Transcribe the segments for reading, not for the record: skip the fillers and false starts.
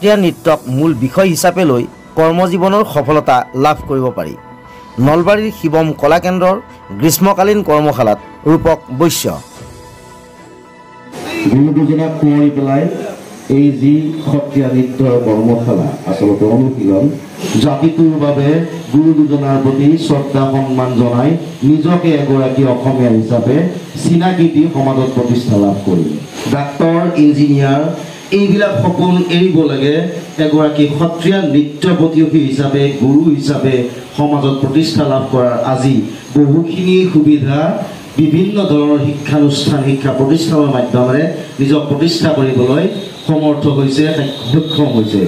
সত্ৰীয়া নৃত্যক মূল বিষয় হিচাপে লৈ কৰ্মজীৱনৰ সফলতা লাভ কৰিব পাৰি। নলবাৰীৰ শিৱম কলাকেন্দ্ৰৰ গ্ৰীষ্মকালীন কৰ্মশালাত ৰূপক বৈশ্য এই যি সত্ৰীয়া নৃত্যৰ কৰ্মশালা আচলতে অনুশীলন জাতিটোৰ বাবে গুৰু দুজনাৰ প্ৰতি শ্ৰদ্ধা সন্মান জনাই নিজকে এগৰাকী অসমীয়া হিচাপে চিনাকি দি সমাজত প্ৰতিষ্ঠা লাভ কৰিলে। ডাক্তৰ, ইঞ্জিনিয়াৰ এইবিলাক সপোন এৰিব লাগে। এগৰাকী সত্ৰীয়া নৃত্য প্ৰতিযোগী হিচাপে গুৰু হিচাপে সমাজত প্ৰতিষ্ঠা লাভ কৰাৰ আজি বহুখিনি সুবিধা বিভিন্ন ধৰণৰ শিক্ষানুষ্ঠান শিক্ষা প্ৰতিষ্ঠানৰ মাধ্যমেৰে নিজক প্ৰতিষ্ঠা কৰিবলৈ সমৰ্থ হৈছে, সক্ষম হৈছে।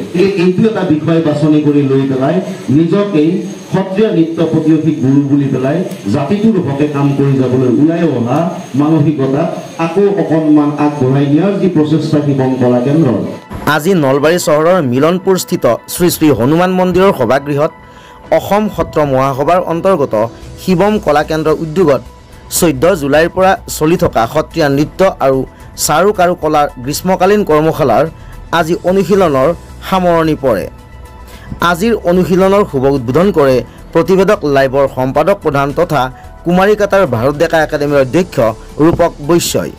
এইটো এটা বিষয় বাছনি কৰি লৈ পেলাই নিজকেই সত্ৰীয়া নৃত্য প্ৰতিযোগী গুৰু বুলি পেলাই জাতিটোৰ হকে কাম কৰি যাবলৈ ওলাই অহা মানসিকতা আকৌ অকণমান আগবঢ়াই নিয়াৰ যি প্ৰচেষ্টা শিৱম কলাকেন্দ্ৰৰ। আজি নলবাৰী চহৰৰ মিলনপুৰস্থিত শ্ৰী শ্ৰী হনুমান মন্দিৰৰ সভাগৃহত অসম সত্ৰ মহাসভাৰ অন্তৰ্গত শিৱম কলাকেন্দ্ৰৰ উদ্যোগত 14 জুলাইৰ পৰা চলি থকা সত্ৰীয়া নৃত্য আৰু চাৰু কাৰু কলাৰ গ্ৰীষ্মকালীন কৰ্মশালাৰ আজি অনুশীলনৰ সামৰণি পৰে। আজিৰ অনুশীলনৰ শুভ উদ্বোধন কৰে প্ৰতিবেদক লাইভৰ সম্পাদক প্ৰধান তথা কুমাৰীকাটাৰ ভাৰত ডেকা একাডেমীৰ অধ্যক্ষ ৰূপক বৈশ্যই।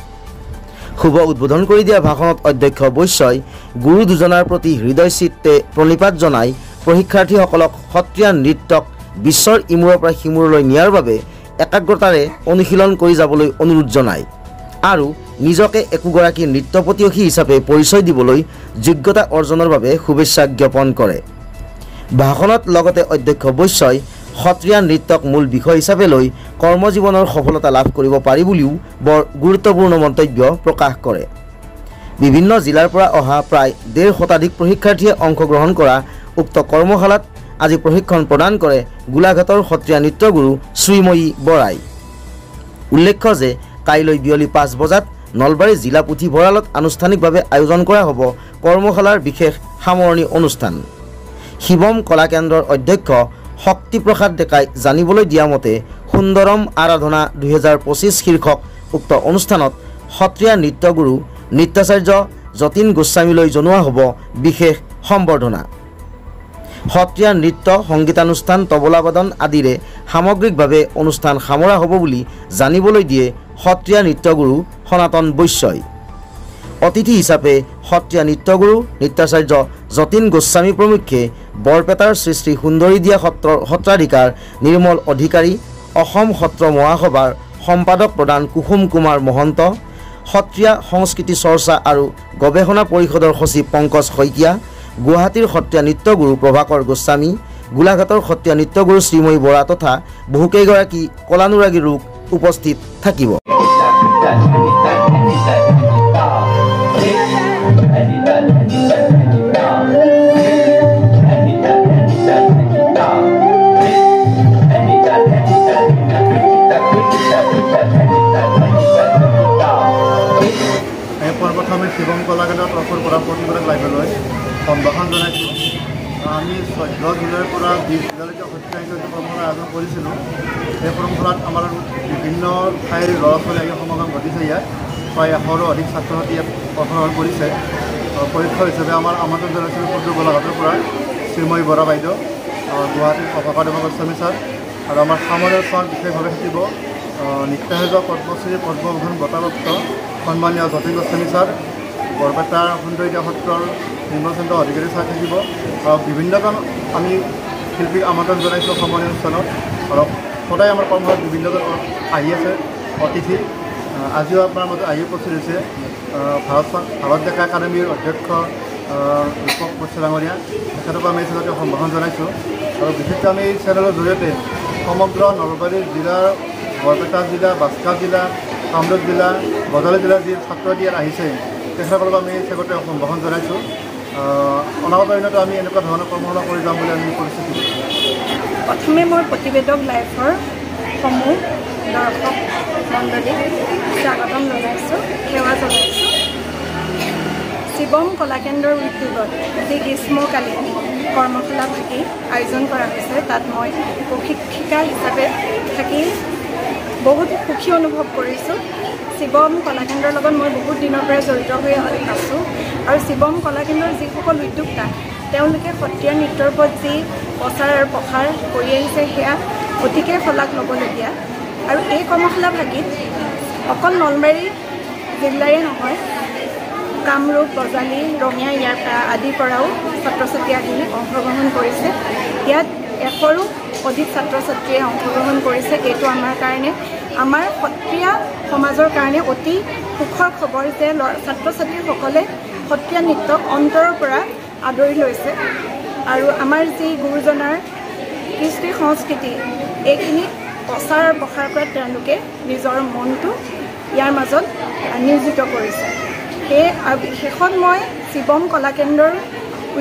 শুভ উদ্বোধন কৰি দিয়া ভাষণত অধ্যক্ষ বৈশ্যই গুৰু দুজনাৰ প্ৰতি হৃদয় চিত্তে প্ৰণিপাত জনাই প্ৰশিক্ষাৰ্থীসকলক সত্ৰীয়া নৃত্যক বিশ্বৰ ইমূৰৰ পৰা সিমূৰলৈ নিয়াৰ বাবে একাগ্ৰতাৰে অনুশীলন কৰি যাবলৈ অনুৰোধ জনায় আৰু নিজকে একোগৰাকী নৃত্য প্ৰতিযোগী হিচাপে পৰিচয় দিবলৈ যোগ্যতা অৰ্জনৰ বাবে শুভেচ্ছা জ্ঞাপন কৰে। ভাষণত লগতে অধ্যক্ষ বৈশ্যই সত্ৰীয়া নৃত্যক মূল বিষয় হিচাপে লৈ কৰ্মজীৱনৰ সফলতা লাভ কৰিব পাৰি বুলিও বৰ গুৰুত্বপূৰ্ণ মন্তব্য প্ৰকাশ কৰে। বিভিন্ন জিলাৰ পৰা অহা প্ৰায় 1.5 শতাধিক প্ৰশিক্ষাৰ্থীয়ে অংশগ্ৰহণ কৰা উক্ত কৰ্মশালাত আজি প্ৰশিক্ষণ প্ৰদান কৰে গোলাঘাটৰ সত্ৰীয়া নৃত্যগুৰু শ্ৰীময়ী বৰাই। উল্লেখ্য যে কাইলৈ বিয়লি 5 বজাত নলবাৰী জিলা পুথিভঁৰালত আনুষ্ঠানিকভাৱে আয়োজন কৰা হ'ব কৰ্মশালাৰ বিশেষ সামৰণি অনুষ্ঠান। শিৱম কলাকেন্দ্ৰৰ অধ্যক্ষ শক্তিপ্ৰসাদ ডেকাই জানিবলৈ দিয়া মতে সুন্দৰম আৰাধনা 2025 শীৰ্ষক উক্ত অনুষ্ঠানত সত্ৰীয়া নৃত্যগুৰু নৃত্যাচাৰ্য যতীন গোস্বামীলৈ জনোৱা হ'ব বিশেষ সম্বৰ্ধনা। সত্ৰীয়া নৃত্য সংগীতানুষ্ঠান তবলাবাদন আদিৰে সামগ্ৰিকভাৱে অনুষ্ঠান সামৰা হ'ব বুলি জানিবলৈ দিয়ে সত্ৰীয়া নৃত্যগুৰু সনাতন বৈশ্যই। অতিথি হিচাপে সত্ৰীয়া নৃত্যগুৰু নৃত্যাচাৰ্য যতীন গোস্বামী প্ৰমুখ্যে বৰপেটাৰ শ্ৰী শ্ৰী সুন্দৰীদিয়া সত্ৰাধিকাৰ নিৰ্মল অধিকাৰী, অসম সত্ৰ মহাসভাৰ সম্পাদক প্ৰধান কুসুম কুমাৰ মহন্ত, সত্ৰীয়া সংস্কৃতি চৰ্চা আৰু গৱেষণা পৰিষদৰ সচিব পংকজ শইকীয়া, গুৱাহাটীৰ সত্ৰীয়া নৃত্যগুৰু প্ৰভাকৰ গোস্বামী, গোলাঘাটৰ সত্ৰীয়া নৃত্যগুৰু শ্ৰীময়ী বৰা তথা বহুকেইগৰাকী কলানুৰাগী লোক উপস্থিত থাকিব। প্ৰথমে শিৱম কলাকেন্দ্ৰৰ তৰফৰ পৰা প্ৰতিবেদক লাইভলৈ সম্ভাষণ জনাইছোঁ। আমি 14 জুলাইৰ পৰা 20 জুলাইলৈকে সত্ৰীয়া নৃত্য কৰ্মশালা আয়োজন কৰিছিলোঁ। এই কৰ্মশালাত আমাৰ বিভিন্ন ঠাইৰ ল'ৰা ছোৱালী আহি সমাগম ঘটিছে। ইয়াত প্ৰায় 100ৰো অধিক ছাত্ৰ ছাত্ৰী ইয়াত অংশগ্ৰহণ কৰিছে। পৰীক্ষা হিচাপে আমাৰ আমন্ত্ৰণ জনাইছিলোঁ সদৌ গোলাঘাটৰ পৰা শ্ৰীময়ী বৰা বাইদেউ, গুৱাহাটীৰ প্ৰভাকৰ গোস্বামী ছাৰ আৰু আমাৰ সামৰণি ছাৰ বিশেষভাৱে থাকিব নৃত্যাচাৰ্য পদ্মশ্ৰী পদ্মভূষণ বঁটাপ্ৰাপ্ত সন্মানীয় যতীন গোস্বামী ছাৰ, বৰপেটাৰ সুন্দৰীদিয়া সত্ৰৰ নিৰ্মলচন্দ্ৰ অধিকাৰী ছাৰ থাকিব আৰু বিভিন্নজন আমি শিল্পীক আমন্ত্ৰণ জনাইছোঁ সামৰণি অনুষ্ঠানত। আৰু সদায় আমাৰ কৰ্মশালাত বিভিন্নজন আহি আছে অতিথি। আজিও আপোনাৰ মাজত আহি উপস্থিত হৈছে ভাৰত ডেকা একাডেমীৰ অধ্যক্ষ ৰূপক বৈশ্য ডাঙৰীয়া, তেখেতকো আমি এই চেনেলতে সম্ভাষণ জনাইছোঁ। আৰু বিশেষকৈ আমি এই চেনেলৰ জৰিয়তে সমগ্ৰ নলবাৰী জিলাৰ, বৰপেটা জিলা, বাক্সা জিলা, কামৰূপ জিলা, বজালী জিলাৰ যি ছাত্ৰ ইয়াত আহিছে তেখেতসকলক আমি এই চেগতে সম্ভাষণ জনাইছোঁ। অনাগত দিনতো আমি এনেকুৱা ধৰণৰ কৰ্মশালা কৰি যাম বুলি আমি পৰিস্থিতি। প্ৰথমে মই প্ৰতিবেদক লাইভৰ সমূহ দৰ্শক মণ্ডলীক স্বাগতম জনাইছোঁ, সেৱা জনাইছোঁ। শিৱম কলাকেন্দ্ৰৰ উদ্যোগত যি গ্ৰীষ্মকালীন কৰ্মশালা ভাগি আয়োজন কৰা হৈছে তাত মই প্ৰশিক্ষিকা হিচাপে থাকি বহুত সুখী অনুভৱ কৰিছোঁ। শিৱম কলাকেন্দ্ৰৰ লগত মই বহুত দিনৰ পৰা জড়িত হৈ আছোঁ আৰু শিৱম কলাকেন্দ্ৰৰ যিসকল উদ্যোক্তা তেওঁলোকে সত্ৰীয়া নৃত্যৰ ওপৰত যি প্ৰচাৰ আৰু প্ৰসাৰ কৰি আহিছে সেয়া অতিকে শলাগ ল'বলগীয়া। আৰু এই কৰ্মশালাভাগিত অকল নলবাৰী জিলাৰে নহয়, কামৰূপ, বজালী, ৰঙিয়া আদিৰ পৰাও ছাত্ৰ ছাত্ৰী আহি অংশগ্ৰহণ কৰিছে। ইয়াত 100ৰো অধিক ছাত্ৰ ছাত্ৰীয়ে অংশগ্ৰহণ কৰিছে। এইটো আমাৰ কাৰণে, আমাৰ সত্ৰীয়া সমাজৰ কাৰণে অতি সুখৰ খবৰ যে ছাত্ৰ ছাত্ৰীসকলে সত্ৰীয়া নৃত্যক অন্তৰৰ পৰা আদৰি লৈছে আৰু আমাৰ যি গুৰুজনাৰ কৃষ্টি সংস্কৃতি এইখিনি প্ৰচাৰ আৰু প্ৰসাৰ কৰাত তেওঁলোকে নিজৰ মনটো ইয়াৰ মাজত নিয়োজিত কৰিছে। সেয়ে শেষত মই শিৱম কলাকেন্দ্ৰৰ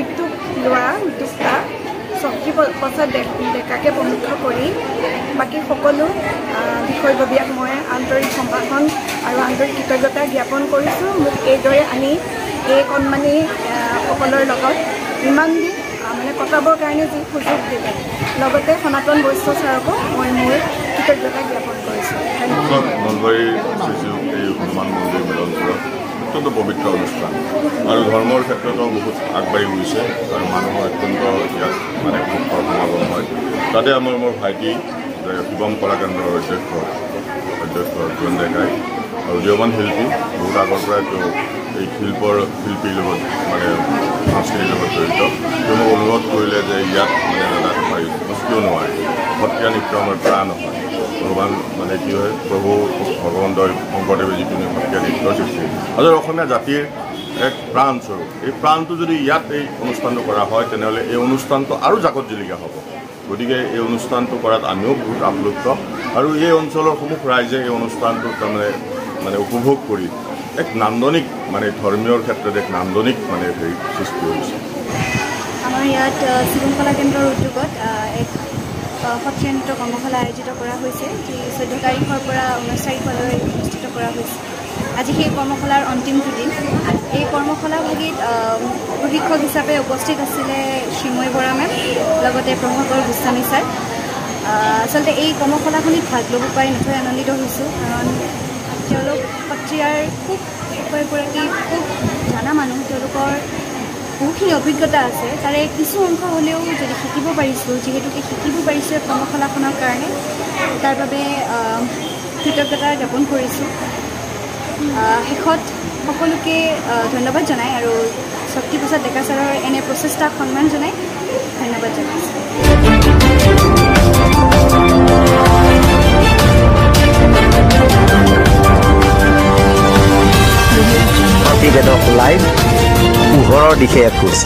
উদ্যোগ লোৱা উদ্যোক্তা শক্তি প্ৰসাদ ডেকাকে প্ৰমুখ্য কৰি বাকী সকলো বিষয়ববীয়াক মই আন্তৰিক সম্ভাষণ আৰু আন্তৰিক কৃতজ্ঞতা জ্ঞাপন কৰিছোঁ। মোক এইদৰে আনি এই কণমানি সকলৰ লগত ইমান দিন মানে কটাবৰ কাৰণে যি সুযোগ দিলে, লগতে সনাতন বৈশ্য ছাৰকো মই মোৰ কৃতজ্ঞতা জ্ঞাপন কৰিছোঁ। নলবাৰীৰ এই হনুমান মন্দিৰ মিলনপুৰত অত্যন্ত পবিত্ৰ অনুষ্ঠান আৰু ধৰ্মৰ ক্ষেত্ৰতো বহুত আগবাঢ়ি গৈছে আৰু মানুহৰ অত্যন্ত ইয়াত মানে খুব সমাগম হয়। তাতে আমাৰ মোৰ ভাইটি শিৱম কলাকেন্দ্ৰৰ অধ্যক্ষ জোন ডেকাই আৰু উদীয়মান শিল্পী বহুত আগৰ পৰাই তেওঁ এই শিল্পীৰ লগত মানে সংস্কৃতিৰ লগত জড়িত। তেওঁ মোক অনুৰোধ কৰিলে যে ইয়াত মানে দাদা কিয় নোৱাৰে, সত্ৰীয়া নৃত্য আমাৰ প্ৰাণ হয়। ভগৱান মানে কি হয়, প্ৰভু ভগৱন্ত শংকৰদেৱে যিটো সত্ৰীয়া নৃত্যৰ সৃষ্টি আৰু অসমীয়া জাতিৰ এক প্ৰাণস্বৰূপ, এই প্ৰাণটো যদি ইয়াত এই অনুষ্ঠানটো কৰা হয় তেনেহ'লে এই অনুষ্ঠানটো আৰু জাকত জিলিকা হ'ব। গতিকে এই অনুষ্ঠানটো কৰাত আমিও বহুত আপ্লুত আৰু এই অঞ্চলৰ সমূহ ৰাইজে এই অনুষ্ঠানটো তাৰমানে উপভোগ কৰি এক নান্দনিক মানে ধৰ্মীয়ৰ ক্ষেত্ৰত এক নান্দনিক মানে হেৰি সৃষ্টি হৈছে। আমাৰ ইয়াত শিৱম কলাকেন্দ্ৰৰ উদ্যোগত এক সত্ৰীয়া নৃত্য কৰ্মশালা আয়োজিত কৰা হৈছে, যি 14 তাৰিখৰ পৰা 19 তাৰিখলৈ অনুষ্ঠিত কৰা হৈছে। আজি সেই কৰ্মশালাৰ অন্তিম দুদিন। এই কৰ্মশালাভাগিত প্ৰশিক্ষক হিচাপে উপস্থিত আছিলে শ্ৰীময় বৰা মেম, লগতে প্ৰভাকৰ গোস্বামী ছাৰ। আচলতে এই কৰ্মশালাখনিত ভাগ ল'ব পাৰি নথৈ আনন্দিত হৈছোঁ, কাৰণ তেওঁলোক সত্ৰীয়াৰ খুব এগৰাকী খুব জানা মানুহ, তেওঁলোকৰ বহুখিনি অভিজ্ঞতা আছে। তাৰে কিছু অংশ হ'লেও যদি শিকিব পাৰিছোঁ, যিহেতুকে শিকিব পাৰিছোঁ কৰ্মশালাখনৰ কাৰণে, তাৰ বাবে কৃতজ্ঞতা জ্ঞাপন কৰিছোঁ। শেষত সকলোকে ধন্যবাদ জনাই আৰু শক্তি প্ৰসাদ ডেকা ছাৰৰ এনে প্ৰচেষ্টাক সন্মান জনাই ধন্যবাদ জনাইছোঁ। প্ৰতিবেদক লাইভ পোহৰৰ দিশে এখোজ।